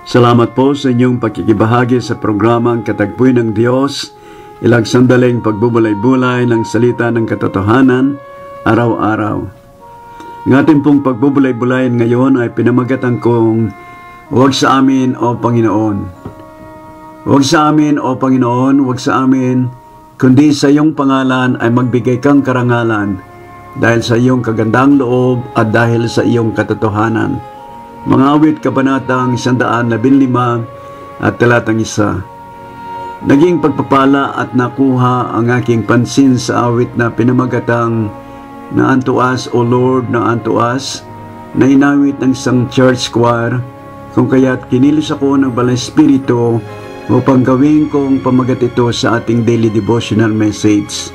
Salamat po sa inyong pagkikibahagi sa programang Katagpuin ng Diyos, ilang sandaling pagbubulay-bulay ng salita ng katotohanan, araw-araw. Ang ating pong pagbubulay-bulayan ngayon ay pinamagatan kong, "Huwag sa amin, O Panginoon." Huwag sa amin, O Panginoon, huwag sa amin, kundi sa iyong pangalan ay magbigay kang karangalan, dahil sa iyong kagandang loob at dahil sa iyong katotohanan. Mga awit, kabanatang 115 at talatang 1. Naging pagpapala at nakuha ang aking pansin sa awit na pinamagatang "Na unto us, O Lord, na unto us", na inawit ng isang church choir, kung kaya't kinilos ako ng Banal na Espiritu upang gawin kong pamagat ito sa ating daily devotional message.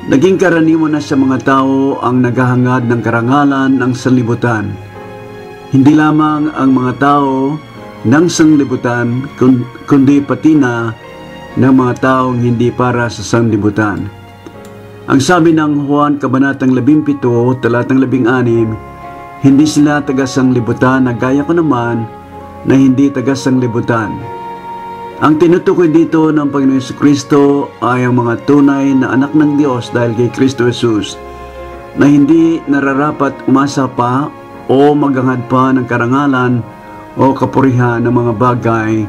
Naging karaniwan na sa mga tao ang naghahangad ng karangalan ng sanlibutan. Hindi lamang ang mga tao ng sanlibutan, kundi pati na ng mga taong hindi para sa sanlibutan. Ang sabi ng Juan Kabanatang 17, talatang 16, "Hindi sila taga-sanglibutan na gaya ko naman na hindi taga-sanglibutan." Ang tinutukoy dito ng Panginoon Jesucristo ay ang mga tunay na anak ng Diyos dahil kay Kristo Jesus, na hindi nararapat umasa pa o maghangad pa ng karangalan o kapurihan ng mga bagay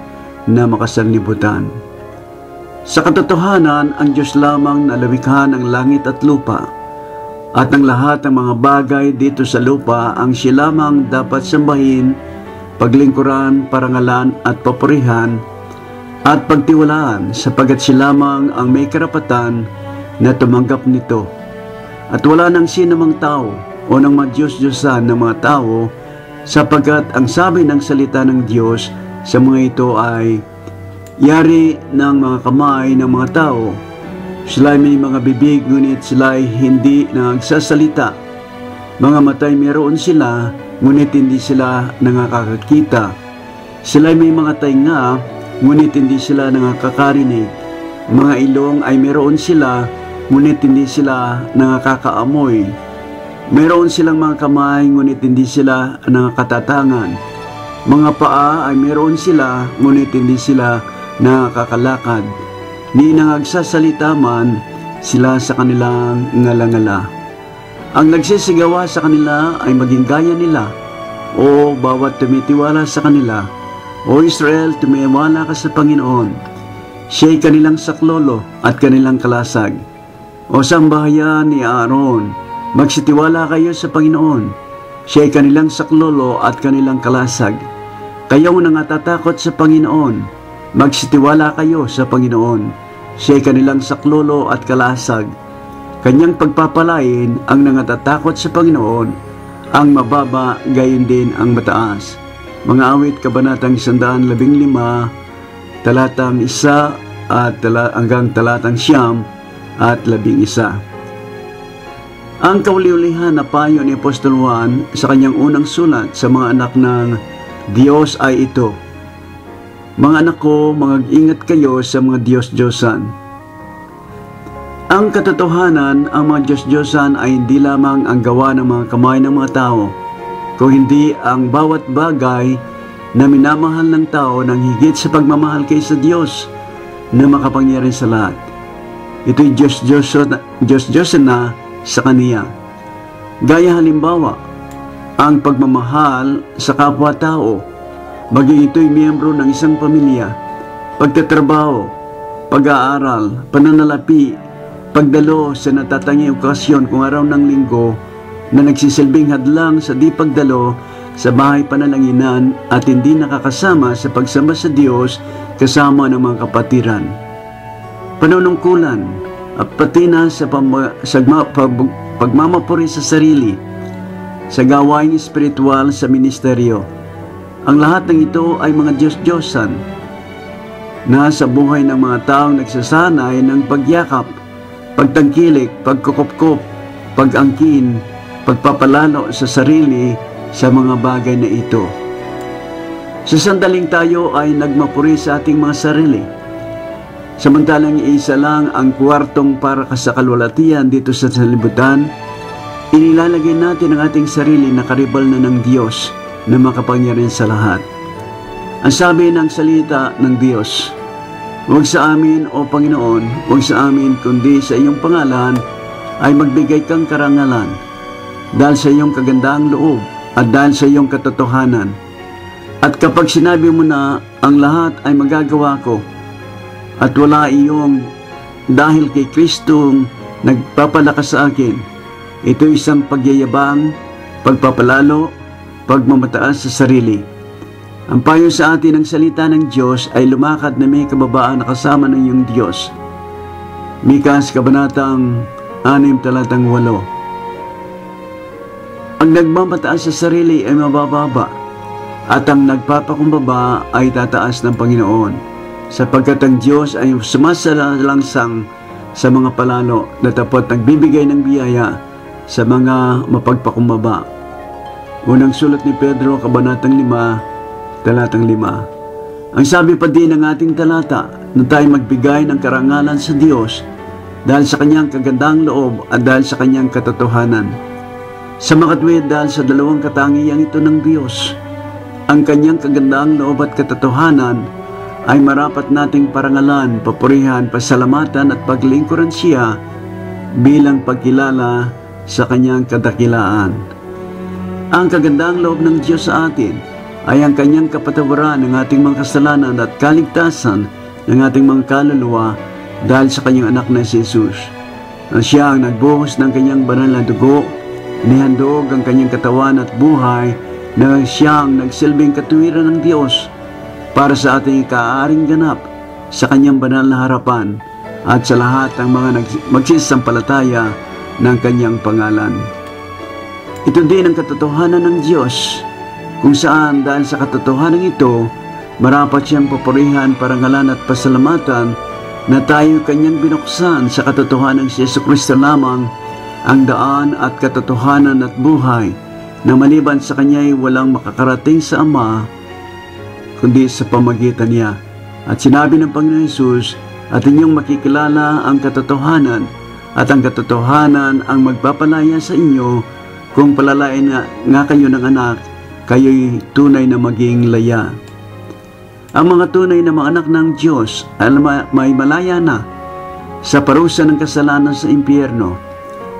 na makasanlibutan. Sa katotohanan, ang Diyos lamang na lumikha ng langit at lupa, at ang lahat ng mga bagay dito sa lupa ang siya lamang dapat sambahin, paglingkuran, parangalan at papurihan at pagtiwalaan, sapagat siya lamang ang may karapatan na tumanggap nito. At wala nang sinumang tao o ng Diyos-Diyosan ng mga tao, sapagkat ang sabi ng salita ng Diyos sa mga ito ay, "Yari ng mga kamay ng mga tao, sila'y may mga bibig ngunit sila'y hindi nagsasalita. Mga matay meron sila ngunit hindi sila nakakakita. Sila'y may mga tainga ngunit hindi sila nakakarinig. Mga ilong ay meron sila ngunit hindi sila nakakaamoy. Meron silang mga kamay ngunit hindi sila nakakatatangan. Mga paa ay meron sila ngunit hindi sila nakakalakad. Ni nangagsasalita man sila sa kanilang ngalangala. Ang nagsisigawa sa kanila ay maging gaya nila. O bawat tumitiwala sa kanila, O Israel, tumiwala ka sa Panginoon. Siya'y kanilang saklolo at kanilang kalasag. O sambahayan ni Aaron, magsitiwala kayo sa Panginoon. Siya'y kanilang saklolo at kanilang kalasag. Kayong nangatatakot sa Panginoon, magsitiwala kayo sa Panginoon. Siya'y kanilang saklolo at kalasag. Kanyang pagpapalain ang nangatatakot sa Panginoon, ang mababa gayon din ang mataas. Mga awit, kabanatang 115, talatang 1 at hanggang talatang 9 at 11. Ang kauli-ulihan na payo ni Apostol Juan sa kanyang unang sulat sa mga anak ng Diyos ay ito: "Mga anak ko, mag-ingat kayo sa mga Diyos-Diyosan." Ang katotohanan, ang mga Diyos-Diyosan ay hindi lamang ang gawa ng mga kamay ng mga tao, kung hindi ang bawat bagay na minamahal ng tao ng higit sa pagmamahal kay sa Diyos na makapangyarihan sa lahat. Ito'y Diyos-Diyosan na sa Kaniya. Gaya halimbawa, ang pagmamahal sa kapwa-tao, maging ito'y miyembro ng isang pamilya, pagtatrabaho, pag-aaral, pananalapi, pagdalo sa natatangi okasyon kung araw ng linggo na nagsisilbing hadlang sa di pagdalo sa bahay panalanginan at hindi nakakasama sa pagsamba sa Diyos kasama ng mga kapatiran. Panunungkulan at pati na sa pagmamapuri sa sarili, sa gawaing espiritual sa ministeryo. Ang lahat ng ito ay mga Diyos-Diyosan na sa buhay ng mga taong nagsasanay ng pagyakap, pagtangkilik, pagkukupkup, pag-angkin, pagpapalalo sa sarili sa mga bagay na ito. Sa sandaling tayo ay nagmapuri sa ating mga sarili, samantalang isa lang ang kwartong para sa kalwalatian dito sa sanlibutan, inilalagay natin ang ating sarili na karibal na ng Diyos na makapangyarihan sa lahat. Ang sabi ng salita ng Diyos, huwag sa amin, O Panginoon, huwag sa amin, kundi sa iyong pangalan ay magbigay kang karangalan, dahil sa iyong kagandahang loob at dahil sa iyong katotohanan. At kapag sinabi mo na ang lahat ay magagawa ko, at wala iyong dahil kay Kristong nagpapalakas sa akin, ito isang pagyayabang, pagpapalalo, pagmamataas sa sarili. Ang payo sa atin ng salita ng Diyos ay lumakad na may kababaan na kasama ng iyong Diyos. Mikas, Kabanatang 6, talatang 8. Ang nagmamataas sa sarili ay mabababa, at ang nagpapakumbaba ay tataas ng Panginoon, sapagkat ang Diyos ay sumasalangsang sa mga palalo na tapat nagbibigay ng biyaya sa mga mapagpakumbaba. Unang sulat ni Pedro, Kabanatang 5, talatang 5. Ang sabi pa din ng ating talata na tayo magbigay ng karangalan sa Diyos dahil sa kanyang kagandahang loob at dahil sa kanyang katotohanan. Sa makatwid, dahil sa dalawang katangian ito ng Diyos, ang kanyang kagandahang loob at katotohanan, ay marapat nating parangalan, papurihan, pasalamatan at paglingkuran siya bilang pagkilala sa kanyang kadakilaan. Ang kagandahang loob ng Diyos sa atin ay ang kanyang kapatawaran ng ating mga kasalanan at kaligtasan ng ating mga kaluluwa dahil sa kanyang anak na si Jesus. Na siya ang nagbuhos ng kanyang banal na dugo, inihandog ang kanyang katawan at buhay, na siyang nagsilbing katuwiran ng Diyos para sa ating ikaaring ganap sa kanyang banal na harapan at sa lahat ng mga magsisampalataya ng kanyang pangalan. Ito din ang katotohanan ng Diyos, kung saan dahil sa katotohanan ito, marapat siyang papurihan, parangalan at pasalamatan na tayo kanyang binuksan sa katotohanan si Jesucristo lamang ang daan at katotohanan at buhay, na maliban sa kanya ay walang makakarating sa Ama kundi sa pamagitan niya. At sinabi ng Panginoon Jesus, at inyong makikilala ang katotohanan, at ang katotohanan ang magpapalaya sa inyo. Kung palalain nga kayo ng anak, kayo'y tunay na maging laya. Ang mga tunay na mga anak ng Diyos ay may malaya na sa parusa ng kasalanan sa impyerno,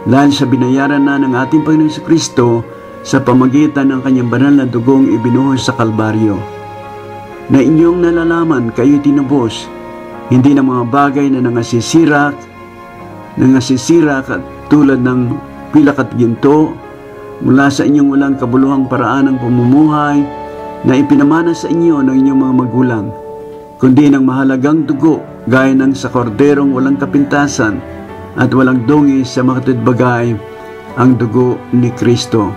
dahil sa binayaran na ng ating Panginoon Kristo sa pamagitan ng kanyang banal na dugong ibinuhos sa Kalbaryo. Na inyong nalalaman kayo'y tinubos, hindi ng mga bagay na nangasisirak at tulad ng pilak at ginto, mula sa inyong walang kabuluhang paraan ng pamumuhay na ipinamana sa inyo ng inyong mga magulang, kundi ng mahalagang dugo gaya ng sa korderong walang kapintasan at walang dungis sa makatwid-bagay, ang dugo ni Kristo.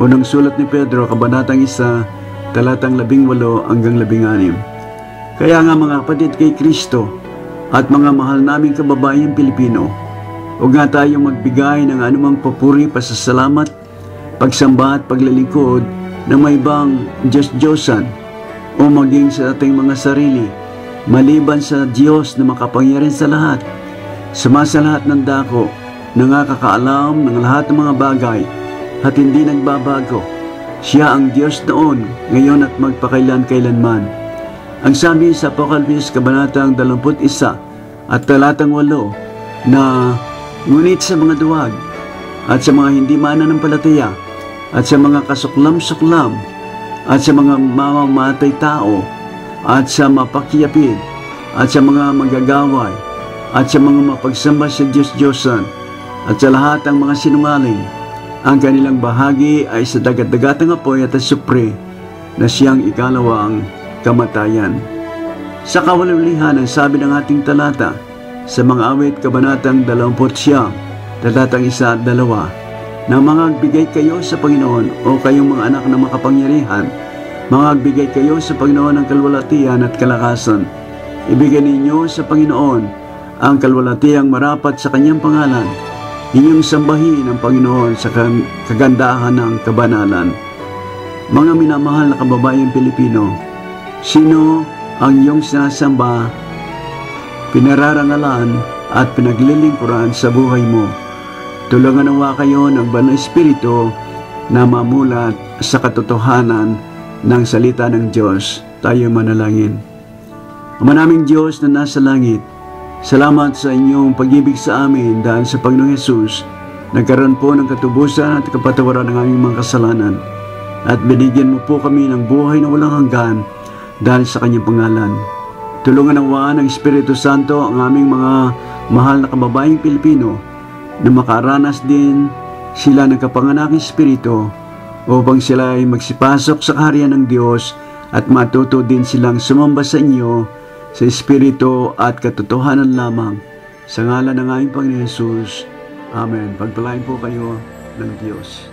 Unang sulat ni Pedro, Kabanatang 1, talatang 18 hanggang 16. Kaya nga mga kapatid kay Kristo at mga mahal naming kababayang Pilipino, huwag nga tayong magbigay ng anumang papuri, pasasalamat, pagsamba at paglalingkod na may ibang Diyos-Diyosan o maging sa ating mga sarili, maliban sa Diyos na makapangyarihan sa lahat, sumasa lahat ng dako, nakakaalam ng lahat ng mga bagay at hindi nagbabago. Siya ang Diyos noon, ngayon at magpakailan-kailanman. Ang sabi sa Apokalipsis, Kabanatang 21 at talatang 8, na ngunit sa mga duwag at sa mga hindi mananampalataya at sa mga kasuklam-suklam at sa mga mamamatay tao at sa mapakyapid at sa mga magagaway at sa mga mapagsamba sa Diyos-Diyosan at sa lahat ng mga sinungaling, ang kanilang bahagi ay sa dagat-dagatang apoy at asupre, na siyang ikalawang kamatayan. Sa kawalulihan, ang sabi ng ating talata sa mga awit, Kabanatang 20, talatang 1 at 2, na mangagbigay kayo sa Panginoon, o kayong mga anak na makapangyarihan, mangagbigay kayo sa Panginoon ng kalwalatian at kalakasan. Ibigay ninyo sa Panginoon ang kalwalatiang marapat sa kanyang pangalan. Inyong sambahin ang Panginoon sa kagandahan ng kabanalan. Mga minamahal na kababayang Pilipino, sino ang iyong sinasamba, pinararangalan at pinaglilingkuran sa buhay mo? Tulungan nawa kayo ng Banal Espiritu na mamulat sa katotohanan ng salita ng Diyos. Tayo manalangin. Ama naming Diyos na nasa langit, salamat sa inyong pag-ibig sa amin dahil sa Panginoong Hesus, nagkaroon po ng katubusan at kapatawaran ng aming mga kasalanan. At binigyan mo po kami ng buhay na walang hanggan dahil sa kanyang pangalan. Tulungan ng waan ng Espiritu Santo ang aming mga mahal na kababayang Pilipino na makaranas din sila ng kapanganaking Espiritu upang sila ay magsipasok sa kaharian ng Diyos at matuto din silang sumamba sa inyo sa Espiritu at katotohanan lamang. Sa ngalan ng aming Panginoon Hesus. Amen. Pagpalain po kayo ng Diyos.